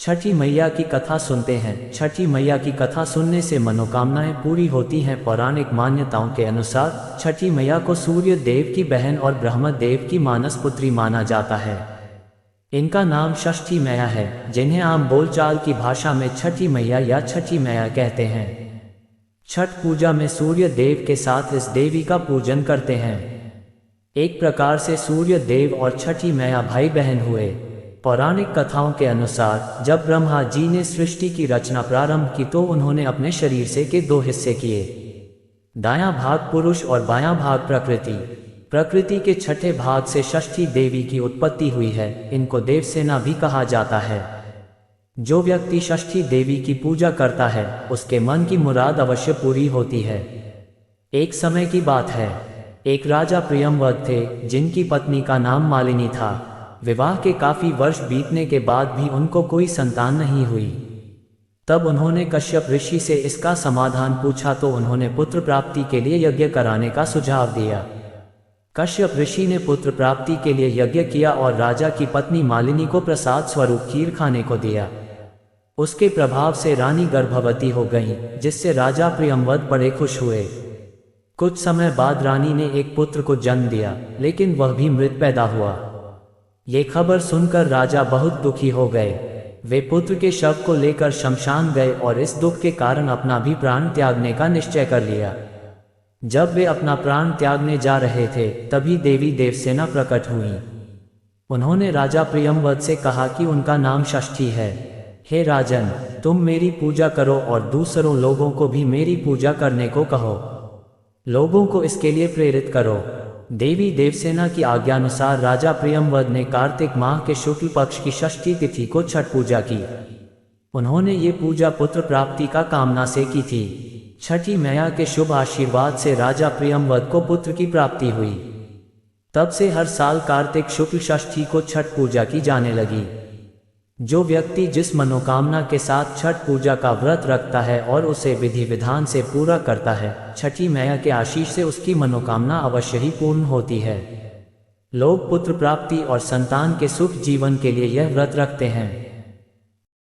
छठी मैया की कथा सुनते हैं। छठी मैया की कथा सुनने से मनोकामनाएं पूरी होती हैं। पौराणिक मान्यताओं के अनुसार छठी मैया को सूर्य देव की बहन और ब्रह्म देव की मानस पुत्री माना जाता है। इनका नाम षष्ठी मैया है, जिन्हें आम बोलचाल की भाषा में छठी मैया या छठी मैया कहते हैं। छठ पूजा में सूर्य देव के साथ इस देवी का पूजन करते हैं। एक प्रकार से सूर्य देव और छठी मैया भाई बहन हुए। पौराणिक कथाओं के अनुसार जब ब्रह्मा जी ने सृष्टि की रचना प्रारंभ की तो उन्होंने अपने शरीर से के दो हिस्से किए, दायां भाग पुरुष और बायां भाग प्रकृति। प्रकृति के छठे भाग से षष्ठी देवी की उत्पत्ति हुई है। इनको देवसेना भी कहा जाता है। जो व्यक्ति षष्ठी देवी की पूजा करता है उसके मन की मुराद अवश्य पूरी होती है। एक समय की बात है, एक राजा प्रियंवद थे जिनकी पत्नी का नाम मालिनी था। विवाह के काफी वर्ष बीतने के बाद भी उनको कोई संतान नहीं हुई। तब उन्होंने कश्यप ऋषि से इसका समाधान पूछा तो उन्होंने पुत्र प्राप्ति के लिए यज्ञ कराने का सुझाव दिया। कश्यप ऋषि ने पुत्र प्राप्ति के लिए यज्ञ किया और राजा की पत्नी मालिनी को प्रसाद स्वरूप खीर खाने को दिया। उसके प्रभाव से रानी गर्भवती हो गई, जिससे राजा प्रियंवद बड़े खुश हुए। कुछ समय बाद रानी ने एक पुत्र को जन्म दिया, लेकिन वह भी मृत पैदा हुआ। ये खबर सुनकर राजा बहुत दुखी हो गए। वे पुत्र के शव को लेकर शमशान गए और इस दुख के कारण अपना भी प्राण त्यागने का निश्चय कर लिया। जब वे अपना प्राण त्यागने जा रहे थे तभी देवी देवसेना प्रकट हुई। उन्होंने राजा प्रियंवद से कहा कि उनका नाम षष्ठी है। हे राजन, तुम मेरी पूजा करो और दूसरों लोगों को भी मेरी पूजा करने को कहो। लोगों को इसके लिए प्रेरित करो। देवी देवसेना की आज्ञानुसार राजा प्रियंवद ने कार्तिक माह के शुक्ल पक्ष की षष्ठी तिथि को छठ पूजा की। उन्होंने ये पूजा पुत्र प्राप्ति का कामना से की थी। छठी मैया के शुभ आशीर्वाद से राजा प्रियंवद को पुत्र की प्राप्ति हुई। तब से हर साल कार्तिक शुक्ल षष्ठी को छठ पूजा की जाने लगी। जो व्यक्ति जिस मनोकामना के साथ छठ पूजा का व्रत रखता है और उसे विधि विधान से पूरा करता है, छठी मैया के आशीष से उसकी मनोकामना अवश्य ही पूर्ण होती है। लोग पुत्र प्राप्ति और संतान के सुख जीवन के लिए यह व्रत रखते हैं।